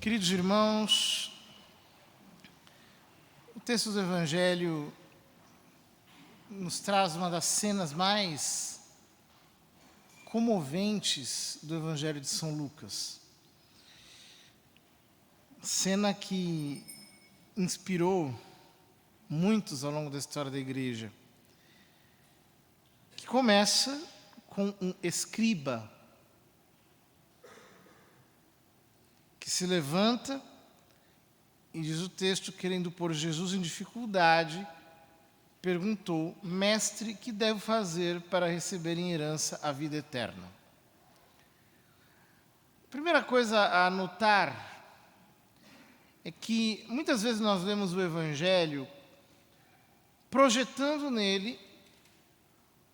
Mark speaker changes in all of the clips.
Speaker 1: Queridos irmãos, o texto do Evangelho nos traz uma das cenas mais comoventes do Evangelho de São Lucas. Cena que inspirou muitos ao longo da história da igreja, que começa com um escriba que se levanta e, diz o texto, querendo pôr Jesus em dificuldade, perguntou: Mestre, que devo fazer para receber em herança a vida eterna? A primeira coisa a notar é que muitas vezes nós lemos o Evangelho projetando nele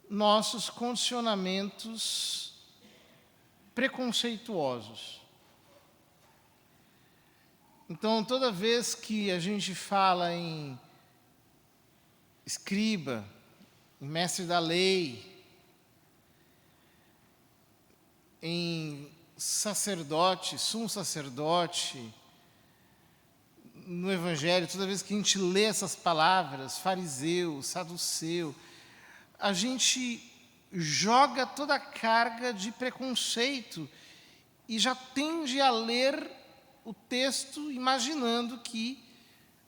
Speaker 1: nossos condicionamentos preconceituosos. Então, toda vez que a gente fala em escriba, em mestre da lei, em sacerdote, sumo sacerdote, no Evangelho, toda vez que a gente lê essas palavras, fariseu, saduceu, a gente joga toda a carga de preconceito e já tende a ler o texto imaginando que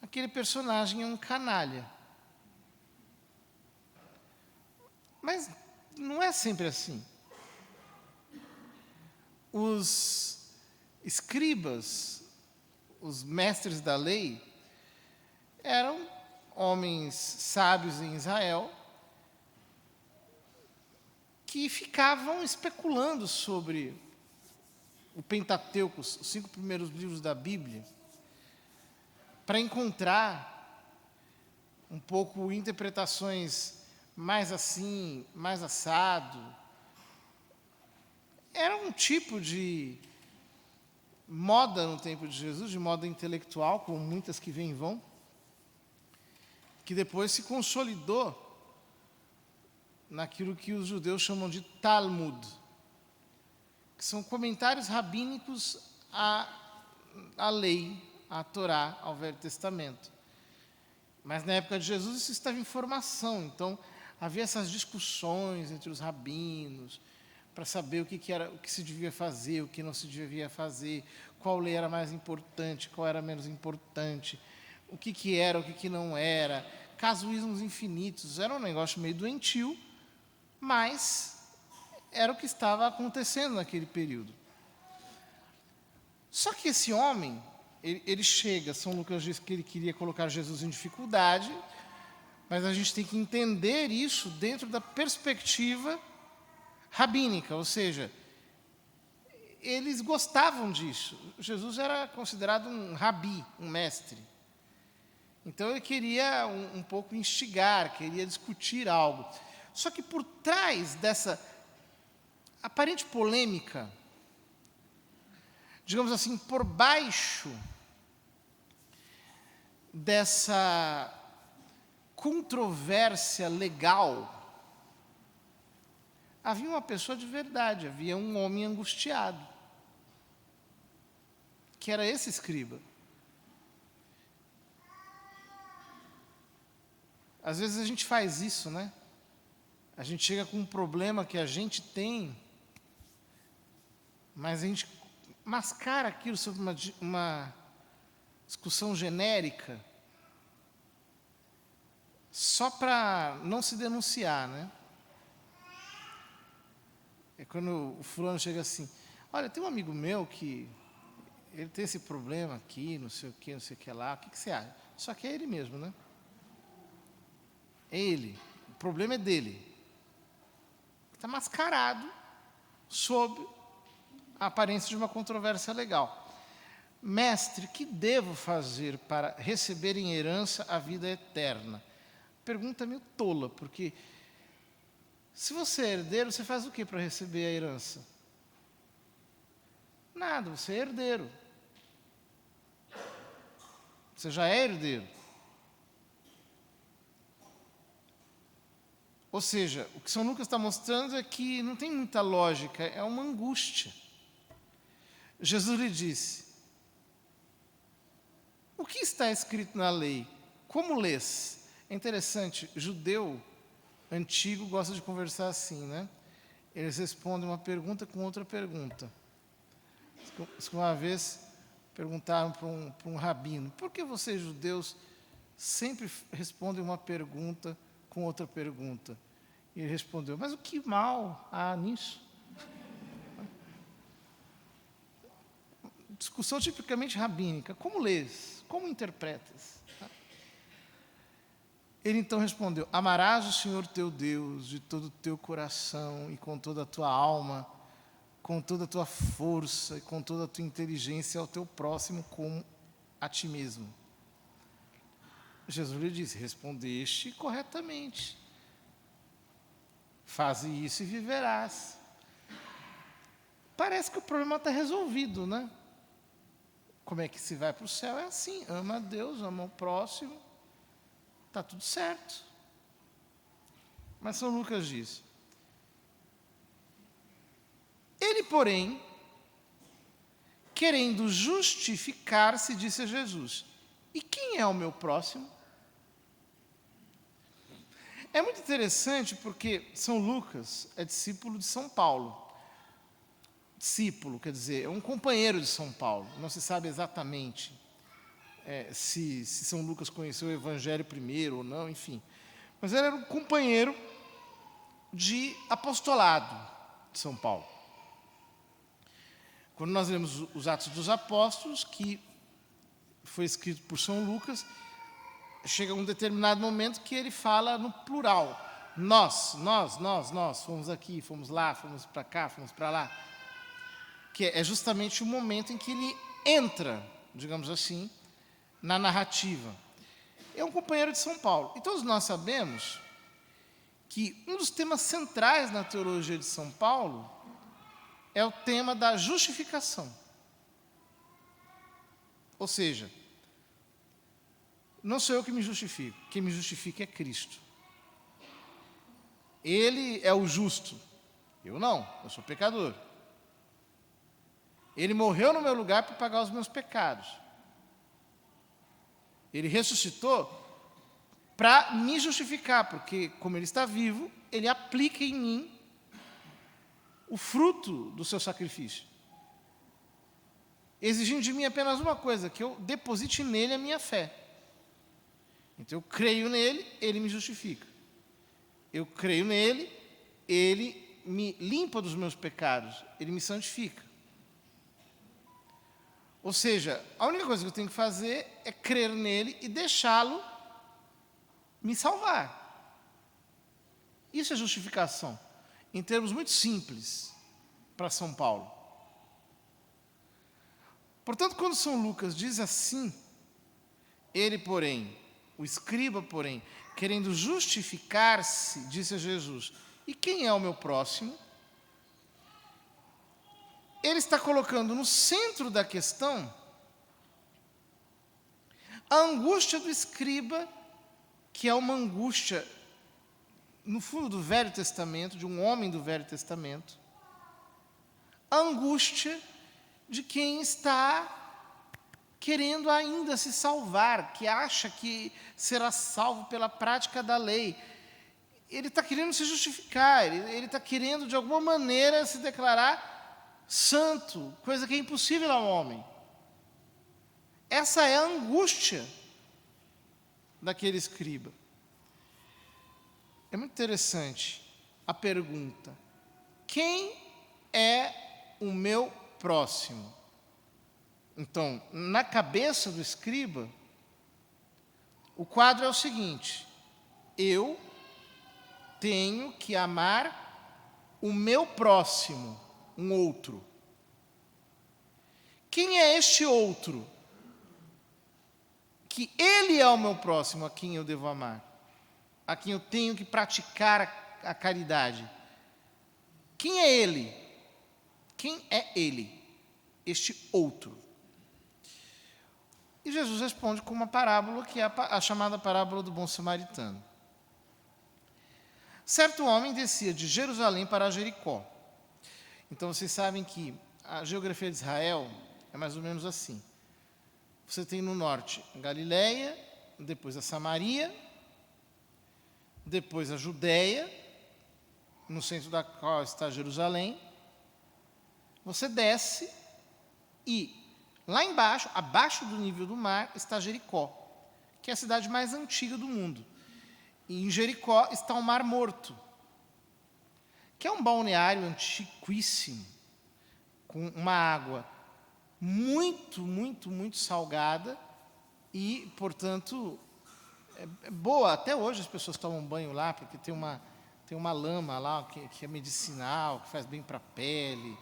Speaker 1: aquele personagem é um canalha. Mas não é sempre assim. Os escribas, os mestres da lei, eram homens sábios em Israel que ficavam especulando sobre o Pentateuco, os 5 primeiros livros da Bíblia, para encontrar um pouco interpretações mais assim, mais assado. Era um tipo de moda no tempo de Jesus, de moda intelectual, como muitas que vêm e vão, que depois se consolidou naquilo que os judeus chamam de Talmud, que são comentários rabínicos à lei, à Torá, ao Velho Testamento. Mas na época de Jesus isso estava em formação, então havia essas discussões entre os rabinos para saber o que era, o que se devia fazer, o que não se devia fazer, qual lei era mais importante, qual era menos importante, o que era, o que não era, casuísmos infinitos. Era um negócio meio doentio, mas era o que estava acontecendo naquele período. Só que esse homem, ele chega, São Lucas diz que ele queria colocar Jesus em dificuldade, mas a gente tem que entender isso dentro da perspectiva rabínica, ou seja, eles gostavam disso. Jesus era considerado um rabi, um mestre. Então ele queria um pouco instigar, queria discutir algo. Só que por trás dessa aparente polêmica, digamos assim, por baixo dessa controvérsia legal, havia uma pessoa de verdade, havia um homem angustiado, que era esse escriba. Às vezes a gente faz isso, né? A gente chega com um problema que a gente tem, mas a gente mascara aquilo sob uma discussão genérica, só para não se denunciar, né? É quando o fulano chega assim: olha, tem um amigo meu que ele tem esse problema aqui, não sei o que lá, o que você acha? Só que é ele mesmo, né? É ele, o problema é dele. Está mascarado sob a aparência de uma controvérsia legal. Mestre, que devo fazer para receber em herança a vida eterna? Pergunta meio tola, porque se você é herdeiro, você faz o que para receber a herança? Nada, você é herdeiro. Você já é herdeiro. Ou seja, o que São Lucas está mostrando é que não tem muita lógica, é uma angústia. Jesus lhe disse: o que está escrito na lei? Como lês? É interessante, judeu antigo gosta de conversar assim, né? Eles respondem uma pergunta com outra pergunta. Uma vez perguntaram para um rabino, por que vocês judeus sempre respondem uma pergunta com outra pergunta? E ele respondeu, mas o que mal há nisso? Discussão tipicamente rabínica. Como lês? Como interpretas? Ele então respondeu, amarás o Senhor teu Deus de todo o teu coração e com toda a tua alma, com toda a tua força e com toda a tua inteligência ao teu próximo como a ti mesmo. Jesus lhe disse, respondeste corretamente. Faze isso e viverás. Parece que o problema está resolvido, né? Como é que se vai para o céu? É assim, ama a Deus, ama o próximo, está tudo certo. Mas São Lucas diz, ele, porém, querendo justificar-se, disse a Jesus, e quem é o meu próximo? É muito interessante porque São Lucas é discípulo de São Paulo. Discípulo, quer dizer, é um companheiro de São Paulo. Não se sabe exatamente se São Lucas conheceu o Evangelho primeiro ou não, enfim. Mas ele era um companheiro de apostolado de São Paulo. Quando nós lemos os Atos dos Apóstolos, que foi escrito por São Lucas, chega um determinado momento que ele fala no plural. Nós, fomos aqui, fomos lá, fomos para cá, fomos para lá. Que é justamente o momento em que ele entra, digamos assim, na narrativa. É um companheiro de São Paulo. E todos nós sabemos que um dos temas centrais na teologia de São Paulo é o tema da justificação. Ou seja, não sou eu que me justifico, quem me justifica é Cristo. Ele é o justo, eu não, eu sou pecador. Ele morreu no meu lugar para pagar os meus pecados. Ele ressuscitou para me justificar, porque como ele está vivo, ele aplica em mim o fruto do seu sacrifício. Exigindo de mim apenas uma coisa, que eu deposite nele a minha fé. Então eu creio nele, ele me justifica. Eu creio nele, ele me limpa dos meus pecados, ele me santifica. Ou seja, a única coisa que eu tenho que fazer é crer nele e deixá-lo me salvar. Isso é justificação, em termos muito simples, para São Paulo. Portanto, quando São Lucas diz assim, ele, porém, o escriba, porém, querendo justificar-se, disse a Jesus, e quem é o meu próximo? Ele está colocando no centro da questão a angústia do escriba, que é uma angústia, no fundo, do Velho Testamento, de um homem do Velho Testamento, a angústia de quem está querendo ainda se salvar, que acha que será salvo pela prática da lei. Ele está querendo se justificar, ele está querendo, de alguma maneira, se declarar santo, coisa que é impossível ao homem. Essa é a angústia daquele escriba. É muito interessante a pergunta, quem é o meu próximo? Então, na cabeça do escriba, o quadro é o seguinte, eu tenho que amar o meu próximo, um outro. Quem é este outro? Que ele é o meu próximo, a quem eu devo amar, a quem eu tenho que praticar a caridade. Quem é ele? Quem é ele? Este outro. E Jesus responde com uma parábola que é a chamada parábola do bom samaritano. Certo homem descia de Jerusalém para Jericó. Então, vocês sabem que a geografia de Israel é mais ou menos assim. Você tem no norte a Galileia, depois a Samaria, depois a Judéia, no centro da qual está Jerusalém. Você desce e lá embaixo, abaixo do nível do mar, está Jericó, que é a cidade mais antiga do mundo. E em Jericó está o Mar Morto, que é um balneário antiquíssimo, com uma água muito, muito, muito salgada e, portanto, é boa. Até hoje as pessoas tomam banho lá, porque tem uma lama lá que é medicinal, que faz bem para a pele,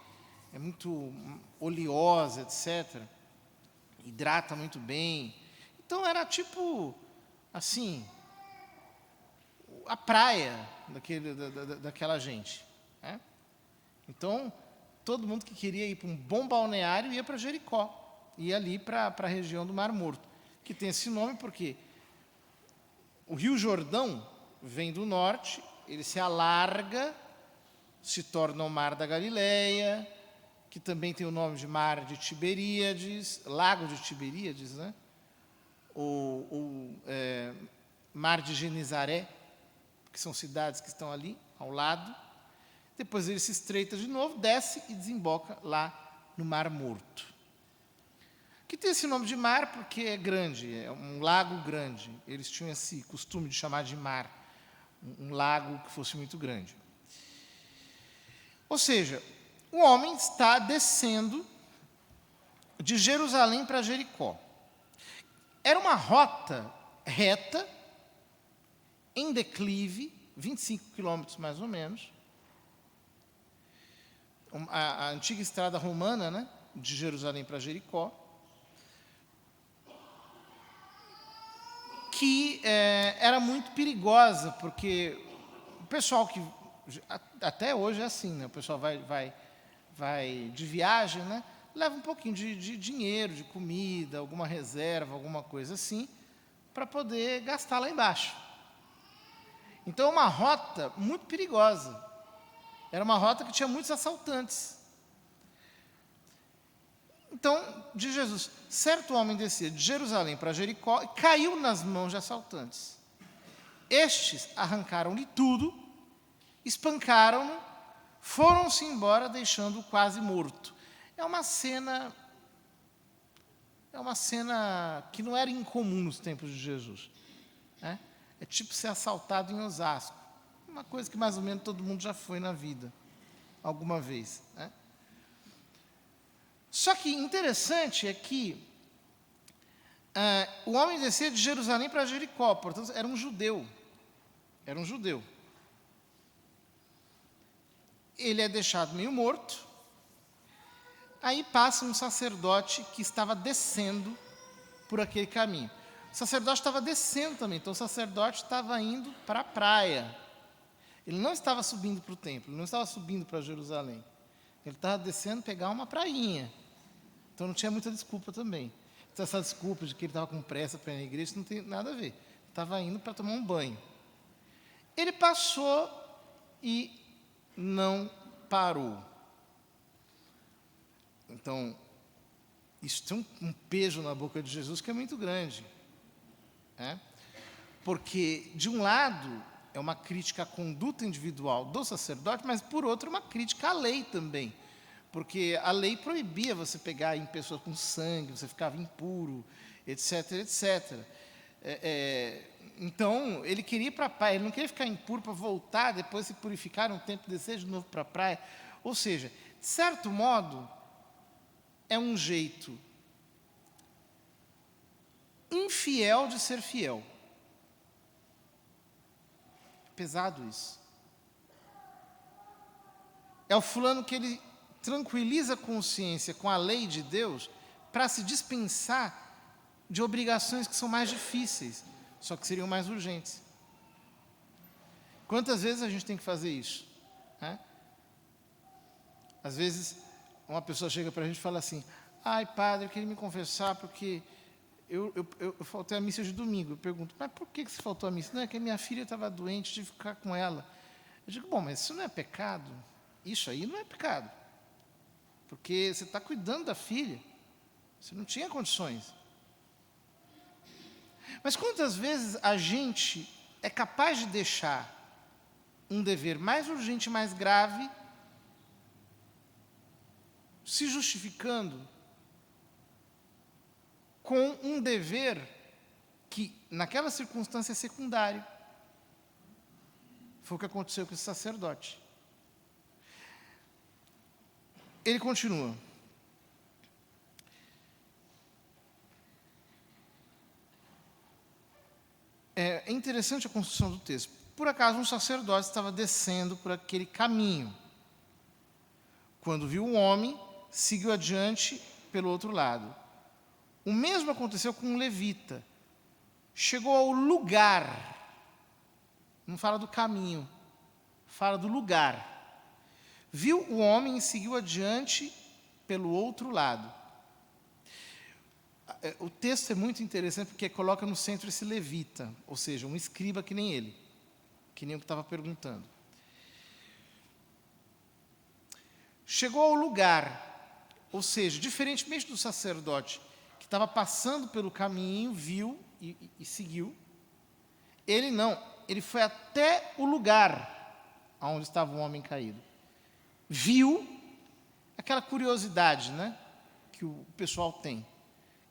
Speaker 1: é muito oleosa, etc. Hidrata muito bem. Então era tipo, assim, a praia daquela gente, né? Então, todo mundo que queria ir para um bom balneário ia para Jericó, ia ali para a região do Mar Morto, que tem esse nome porque o Rio Jordão vem do norte, ele se alarga, se torna o Mar da Galileia, que também tem o nome de Mar de Tiberíades, Lago de Tiberíades, né? ou Mar de Genezaré, que são cidades que estão ali ao lado. Depois ele se estreita de novo, desce e desemboca lá no Mar Morto, que tem esse nome de mar porque é grande, é um lago grande. Eles tinham esse costume de chamar de mar um lago que fosse muito grande. Ou seja, o homem está descendo de Jerusalém para Jericó. Era uma rota reta, em declive, 25 quilômetros mais ou menos. A antiga estrada romana, né, de Jerusalém para Jericó, que era muito perigosa, porque o pessoal que... Até hoje é assim, né, o pessoal vai de viagem, né, leva um pouquinho de dinheiro, de comida, alguma reserva, alguma coisa assim, para poder gastar lá embaixo. Então, é uma rota muito perigosa. Era uma rota que tinha muitos assaltantes. Então, de Jesus, certo homem descia de Jerusalém para Jericó e caiu nas mãos de assaltantes. Estes arrancaram-lhe tudo, espancaram-no, foram-se embora, deixando-o quase morto. É uma cena que não era incomum nos tempos de Jesus, né? É tipo ser assaltado em Osasco. Uma coisa que mais ou menos todo mundo já foi na vida, alguma vez, né? Só que interessante é que o homem descia de Jerusalém para Jericó, portanto, era um judeu. Era um judeu. Ele é deixado meio morto. Aí passa um sacerdote que estava descendo por aquele caminho. O sacerdote estava descendo também, então o sacerdote estava indo para a praia. Ele não estava subindo para o templo, ele não estava subindo para Jerusalém. Ele estava descendo pegar uma prainha. Então não tinha muita desculpa também. Então essa desculpa de que ele estava com pressa para ir na igreja, isso não tem nada a ver. Ele estava indo para tomar um banho. Ele passou e não parou. Então, isso tem um peso na boca de Jesus que é muito grande, né? Porque, de um lado, é uma crítica à conduta individual do sacerdote, mas, por outro, é uma crítica à lei também. Porque a lei proibia você pegar em pessoas com sangue, você ficava impuro, etc, etc. Então, ele queria ir para a praia, ele não queria ficar impuro para voltar, depois se purificar um tempo, descer de novo para a praia. Ou seja, de certo modo, é um jeito infiel de ser fiel. Pesado isso. É o fulano que ele tranquiliza a consciência com a lei de Deus para se dispensar de obrigações que são mais difíceis, só que seriam mais urgentes. Quantas vezes a gente tem que fazer isso, né? Às vezes, uma pessoa chega para a gente e fala assim: ai, padre, eu queria me confessar porque eu faltei a missa de domingo. Eu pergunto: mas por que você faltou a missa? Não, é que a minha filha estava doente, tive que ficar com ela. Eu digo: bom, mas isso não é pecado? Isso aí não é pecado. Porque você está cuidando da filha. Você não tinha condições. Mas quantas vezes a gente é capaz de deixar um dever mais urgente, mais grave, se justificando com um dever que, naquela circunstância, é secundário. Foi o que aconteceu com esse sacerdote. Ele continua. É interessante a construção do texto. Por acaso, um sacerdote estava descendo por aquele caminho. Quando viu um homem, seguiu adiante pelo outro lado. O mesmo aconteceu com um levita. Chegou ao lugar. Não fala do caminho, fala do lugar. Viu o homem e seguiu adiante pelo outro lado. O texto é muito interessante porque coloca no centro esse levita, ou seja, um escriba que nem ele, que nem o que estava perguntando. Chegou ao lugar, ou seja, diferentemente do sacerdote, que estava passando pelo caminho, viu e seguiu, ele não, ele foi até o lugar onde estava o homem caído. Viu, aquela curiosidade, né, que o pessoal tem.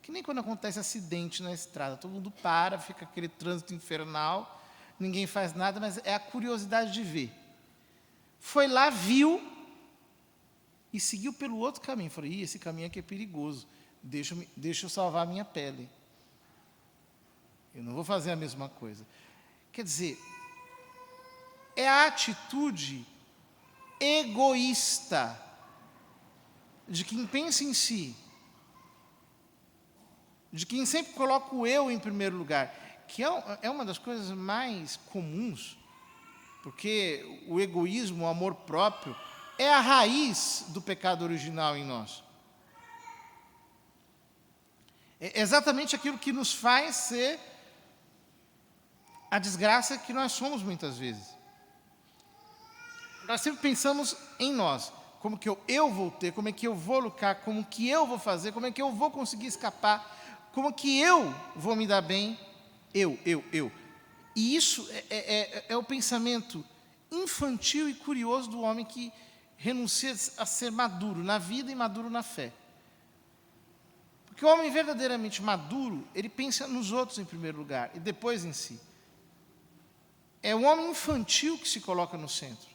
Speaker 1: Que nem quando acontece acidente na estrada, todo mundo para, fica aquele trânsito infernal, ninguém faz nada, mas é a curiosidade de ver. Foi lá, viu e seguiu pelo outro caminho. Falei, esse caminho aqui é perigoso, deixa eu salvar a minha pele. Eu não vou fazer a mesma coisa. Quer dizer, é a atitude egoísta de quem pensa em si, de quem sempre coloca o eu em primeiro lugar, que é uma das coisas mais comuns, porque o egoísmo, o amor próprio, é a raiz do pecado original em nós. É exatamente aquilo que nos faz ser a desgraça que nós somos muitas vezes. Nós sempre pensamos em nós, como que eu vou ter, como é que eu vou lucrar, como que eu vou fazer, como é que eu vou conseguir escapar, como que eu vou me dar bem, eu. E isso é o pensamento infantil e curioso do homem que renuncia a ser maduro na vida e maduro na fé. Porque o homem verdadeiramente maduro, ele pensa nos outros em primeiro lugar e depois em si. É o homem infantil que se coloca no centro,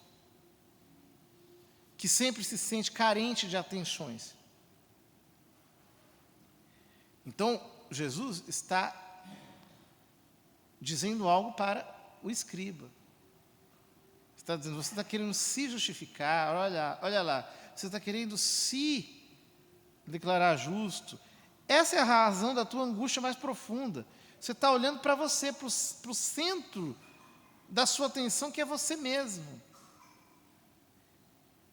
Speaker 1: que sempre se sente carente de atenções. Então, Jesus está dizendo algo para o escriba. Está dizendo, você está querendo se justificar, olha lá, você está querendo se declarar justo. Essa é a razão da tua angústia mais profunda. Você está olhando para você, para o centro da sua atenção, que é você mesmo.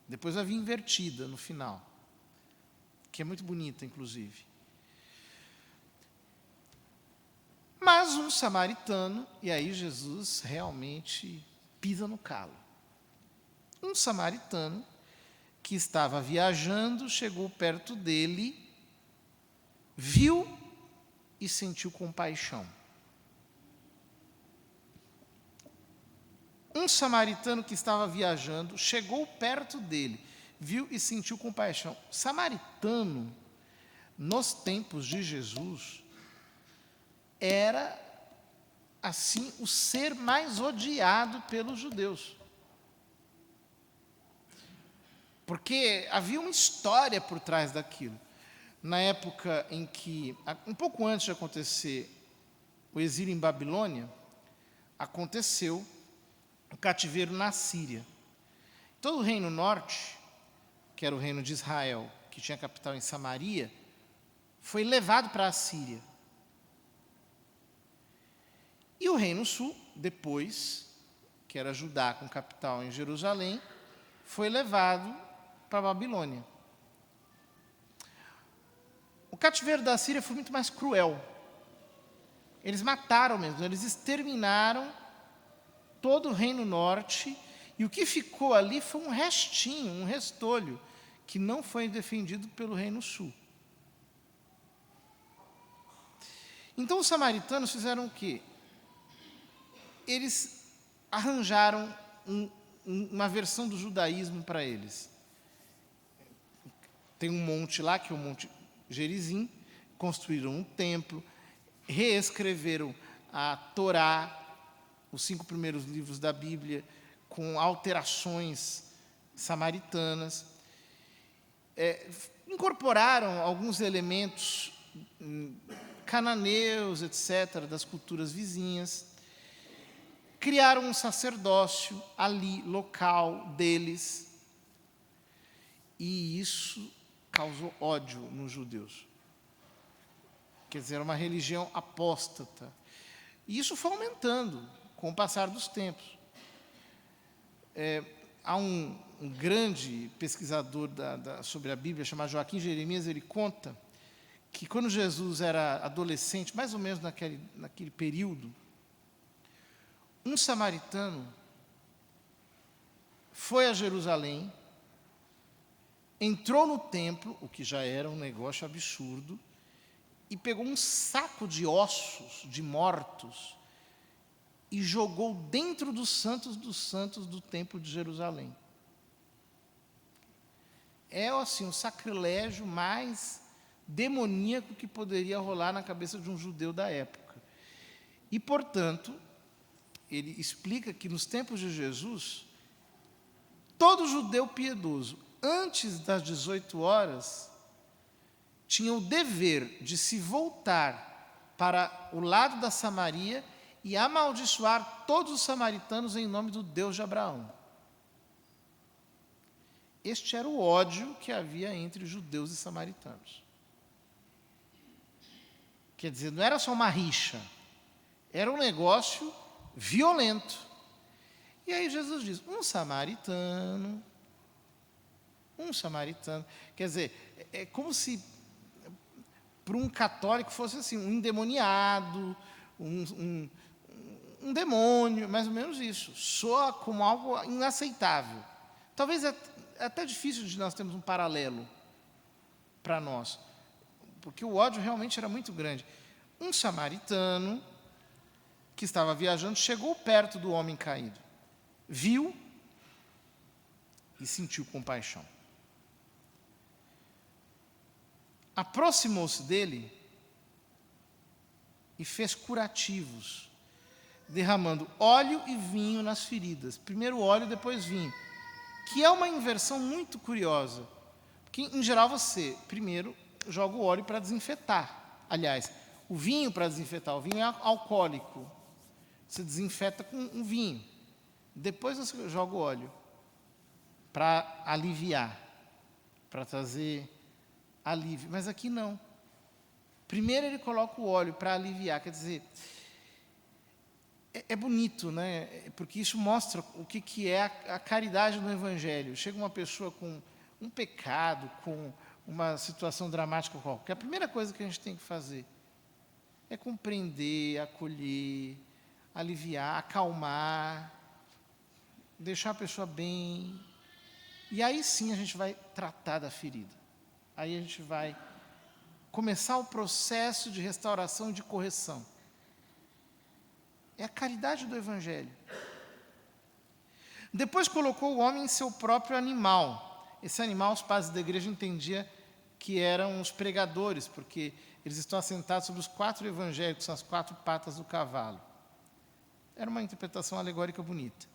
Speaker 1: Depois vai vir invertida no final, que é muito bonita, inclusive. Mas um samaritano, e aí Jesus realmente pisa no calo. Um samaritano que estava viajando, chegou perto dele, viu e sentiu compaixão. Um samaritano que estava viajando, chegou perto dele, viu e sentiu compaixão. Samaritano, nos tempos de Jesus, era, assim, o ser mais odiado pelos judeus. Porque havia uma história por trás daquilo. Na época em que, um pouco antes de acontecer o exílio em Babilônia, aconteceu o cativeiro na Síria. Todo o reino norte, que era o reino de Israel, que tinha capital em Samaria, foi levado para a Síria. E o reino sul, depois, que era Judá com capital em Jerusalém, foi levado para a Babilônia. O cativeiro da Síria foi muito mais cruel. Eles mataram mesmo, eles exterminaram todo o reino norte, e o que ficou ali foi um restinho, um restolho, que não foi defendido pelo reino sul. Então os samaritanos fizeram o quê? Eles arranjaram uma versão do judaísmo para eles. Tem um monte lá, que é o Monte Gerizim, construíram um templo, reescreveram a Torá, os 5 primeiros livros da Bíblia, com alterações samaritanas. Incorporaram alguns elementos cananeus, etc., das culturas vizinhas. Criaram um sacerdócio ali, local, deles. E isso causou ódio nos judeus. Quer dizer, era uma religião apóstata. E isso foi aumentando com o passar dos tempos. Há um grande pesquisador sobre a Bíblia, chamado Joaquim Jeremias, ele conta que quando Jesus era adolescente, mais ou menos naquele período, um samaritano foi a Jerusalém, entrou no templo, o que já era um negócio absurdo, e pegou um saco de ossos de mortos e jogou dentro dos santos do templo de Jerusalém. É assim, o sacrilégio mais demoníaco que poderia rolar na cabeça de um judeu da época. E, portanto, ele explica que nos tempos de Jesus, todo judeu piedoso, antes das 18 horas, tinha o dever de se voltar para o lado da Samaria e amaldiçoar todos os samaritanos em nome do Deus de Abraão. Este era o ódio que havia entre judeus e samaritanos. Quer dizer, não era só uma rixa, era um negócio violento. E aí Jesus diz, um samaritano, quer dizer, é como se para um católico fosse assim, um endemoniado, um demônio, mais ou menos isso. Soa como algo inaceitável. Talvez é até difícil de nós termos um paralelo para nós, porque o ódio realmente era muito grande. Um samaritano que estava viajando chegou perto do homem caído, viu e sentiu compaixão. Aproximou-se dele e fez curativos, derramando óleo e vinho nas feridas. Primeiro óleo, depois vinho. Que é uma inversão muito curiosa. Porque, em geral, você primeiro joga o óleo para desinfetar. Aliás, o vinho para desinfetar. O vinho é alcoólico. Você desinfeta com um vinho. Depois você joga o óleo para aliviar, para trazer alívio. Mas aqui não. Primeiro ele coloca o óleo para aliviar. Quer dizer, é bonito, né? Porque isso mostra o que é a caridade no Evangelho. Chega uma pessoa com um pecado, com uma situação dramática qualquer. A primeira coisa que a gente tem que fazer é compreender, acolher, aliviar, acalmar, deixar a pessoa bem. E aí sim a gente vai tratar da ferida. Aí a gente vai começar o processo de restauração e de correção. É a caridade do Evangelho. Depois colocou o homem em seu próprio animal. Esse animal, os padres da igreja entendiam que eram os pregadores, porque eles estão assentados sobre os 4 evangelhos, que são as 4 patas do cavalo. Era uma interpretação alegórica bonita.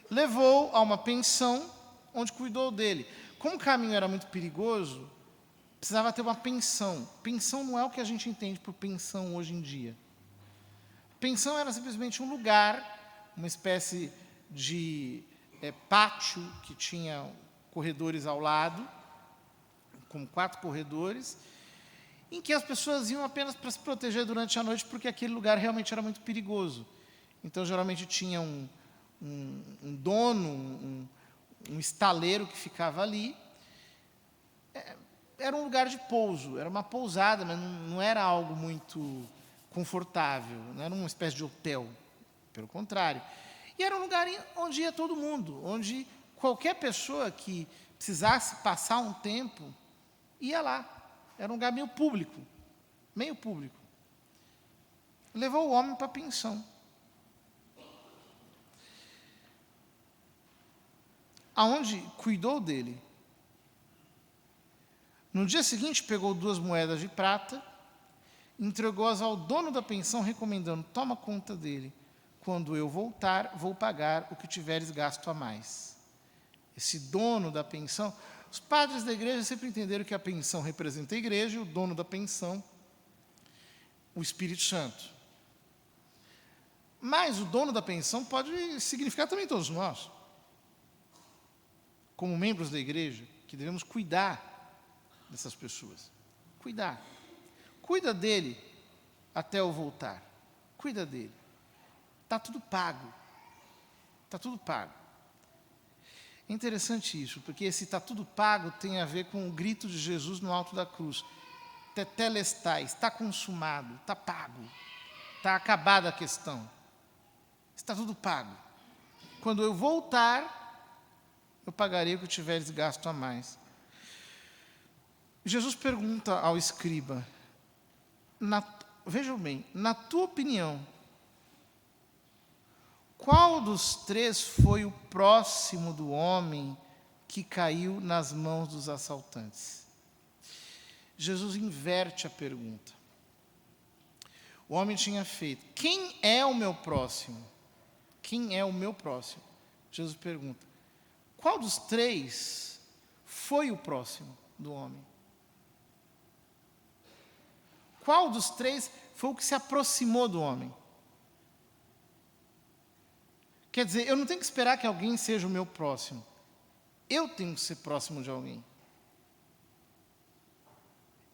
Speaker 1: Levou a uma pensão, onde cuidou dele. Como o caminho era muito perigoso, precisava ter uma pensão. Pensão não é o que a gente entende por pensão hoje em dia. Pensão era simplesmente um lugar, uma espécie de pátio que tinha corredores ao lado, com 4 corredores, em que as pessoas iam apenas para se proteger durante a noite, porque aquele lugar realmente era muito perigoso. Então, geralmente, tinha um dono, um estaleiro que ficava ali. Era um lugar de pouso, era uma pousada, mas não era algo muito confortável, não era uma espécie de hotel, pelo contrário. E era um lugar onde ia todo mundo, onde qualquer pessoa que precisasse passar um tempo, ia lá. Era um lugar meio público. levou o homem para a pensão. Aonde cuidou dele. No dia seguinte, pegou 2 moedas de prata, entregou-as ao dono da pensão, recomendando: toma conta dele. Quando eu voltar, vou pagar o que tiveres gasto a mais. Esse dono da pensão, os padres da igreja sempre entenderam que a pensão representa a igreja e o dono da pensão, o Espírito Santo. Mas o dono da pensão pode significar também todos nós, como membros da igreja, que devemos cuidar dessas pessoas. Cuidar. Cuida dele até eu voltar. Cuida dele. Está tudo pago. Está tudo pago. É interessante isso, porque esse está tudo pago tem a ver com o grito de Jesus no alto da cruz. Tetelestai, está consumado, está pago. Está acabada a questão. Está tudo pago. Quando eu voltar, eu pagarei o que tiveres gasto a mais. Jesus pergunta ao escriba, vejam bem, na tua opinião, qual dos 3 foi o próximo do homem que caiu nas mãos dos assaltantes? Jesus inverte a pergunta. O homem tinha feito: quem é o meu próximo? Quem é o meu próximo? Jesus pergunta: qual dos 3 foi o próximo do homem? Qual dos 3 foi o que se aproximou do homem? Quer dizer, eu não tenho que esperar que alguém seja o meu próximo. Eu tenho que ser próximo de alguém.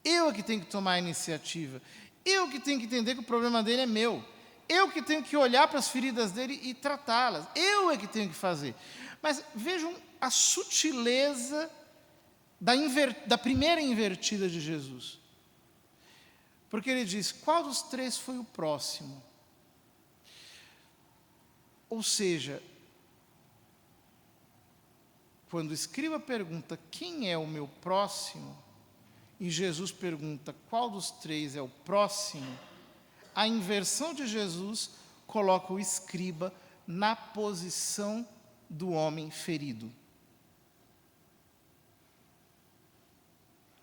Speaker 1: Eu é que tenho que tomar a iniciativa. Eu que tenho que entender que o problema dele é meu. Eu que tenho que olhar para as feridas dele e tratá-las. Eu é que tenho que fazer. Mas vejam a sutileza da primeira invertida de Jesus. Porque ele diz: qual dos 3 foi o próximo? Ou seja, quando o escriba pergunta: quem é o meu próximo? E Jesus pergunta: qual dos 3 é o próximo? A inversão de Jesus coloca o escriba na posição do homem ferido.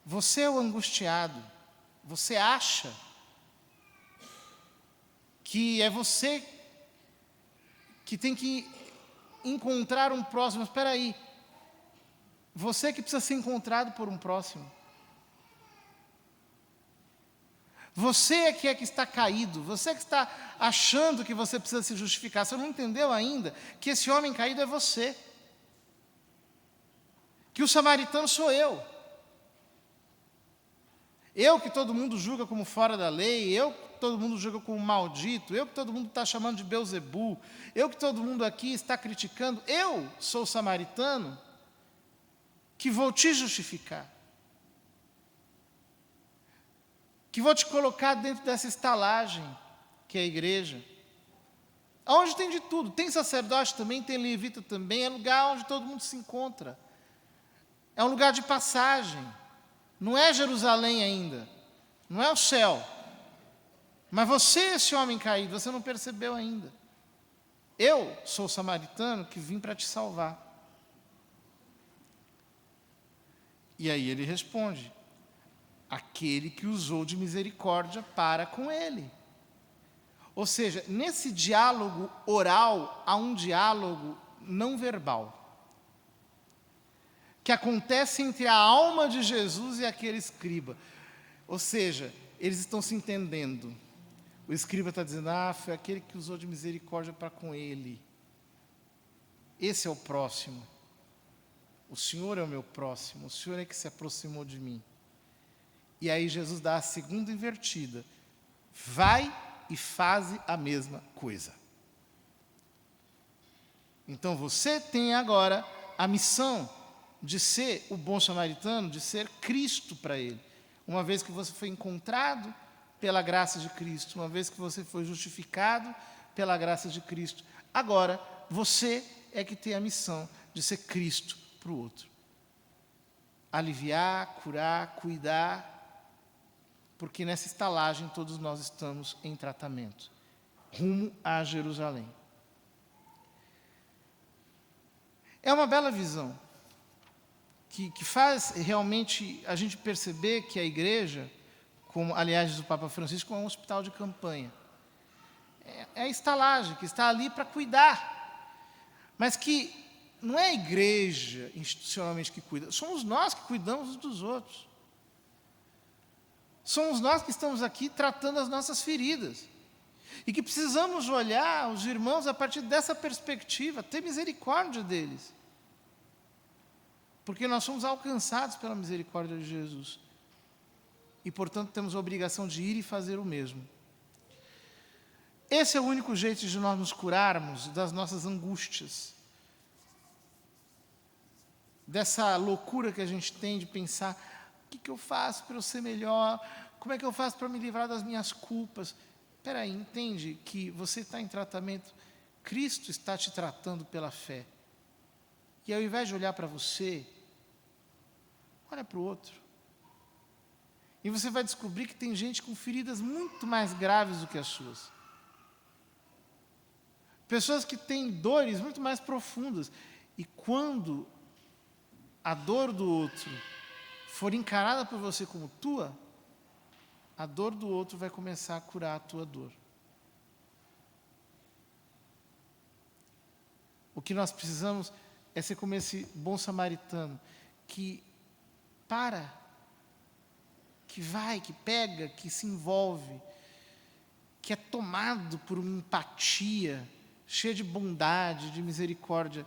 Speaker 1: Você é o angustiado. Você acha que é você que tem que encontrar um próximo. Mas espera aí. Você que precisa ser encontrado por um próximo. Você é que está caído. Você que está achando que você precisa se justificar. Você não entendeu ainda que esse homem caído é você. Que o samaritano sou eu. Eu que todo mundo julga como fora da lei, eu que todo mundo julga como maldito, eu que todo mundo está chamando de Beelzebul, eu que todo mundo aqui está criticando, eu sou o samaritano que vou te justificar, que vou te colocar dentro dessa estalagem que é a igreja, onde tem de tudo, tem sacerdote também, tem levita também, é lugar onde todo mundo se encontra, é um lugar de passagem. Não é Jerusalém ainda, não é o céu. Mas você, esse homem caído, você não percebeu ainda. Eu sou o samaritano que vim para te salvar. E aí ele responde: aquele que usou de misericórdia para com ele. Ou seja, nesse diálogo oral, há um diálogo não verbal, que acontece entre a alma de Jesus e aquele escriba. Ou seja, eles estão se entendendo. O escriba está dizendo: foi aquele que usou de misericórdia para com ele. Esse é o próximo. O Senhor é o meu próximo. O Senhor é que se aproximou de mim. E aí Jesus dá a segunda invertida. Vai e faze a mesma coisa. Então você tem agora a missão de ser o bom samaritano, de ser Cristo para ele. Uma vez que você foi encontrado pela graça de Cristo, uma vez que você foi justificado pela graça de Cristo, agora você é que tem a missão de ser Cristo para o outro. Aliviar, curar, cuidar, porque nessa estalagem todos nós estamos em tratamento, rumo a Jerusalém. É uma bela visão, que faz realmente a gente perceber que a igreja, como aliás diz o Papa Francisco, é um hospital de campanha. É a estalagem que está ali para cuidar, mas que não é a igreja institucionalmente que cuida, somos nós que cuidamos uns dos outros. Somos nós que estamos aqui tratando as nossas feridas. E que precisamos olhar os irmãos a partir dessa perspectiva, ter misericórdia deles. Porque nós somos alcançados pela misericórdia de Jesus. E, portanto, temos a obrigação de ir e fazer o mesmo. Esse é o único jeito de nós nos curarmos das nossas angústias. Dessa loucura que a gente tem de pensar, o que eu faço para eu ser melhor? Como é que eu faço para me livrar das minhas culpas? Espera aí, entende que você está em tratamento, Cristo está te tratando pela fé. E ao invés de olhar para você, olha para o outro. E você vai descobrir que tem gente com feridas muito mais graves do que as suas. Pessoas que têm dores muito mais profundas. E quando a dor do outro for encarada por você como tua, a dor do outro vai começar a curar a tua dor. O que nós precisamos é ser como esse bom samaritano, que para, que vai, que pega, que se envolve, que é tomado por uma empatia, cheia de bondade, de misericórdia,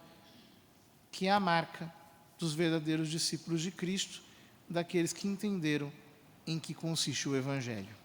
Speaker 1: que é a marca dos verdadeiros discípulos de Cristo, daqueles que entenderam em que consiste o Evangelho.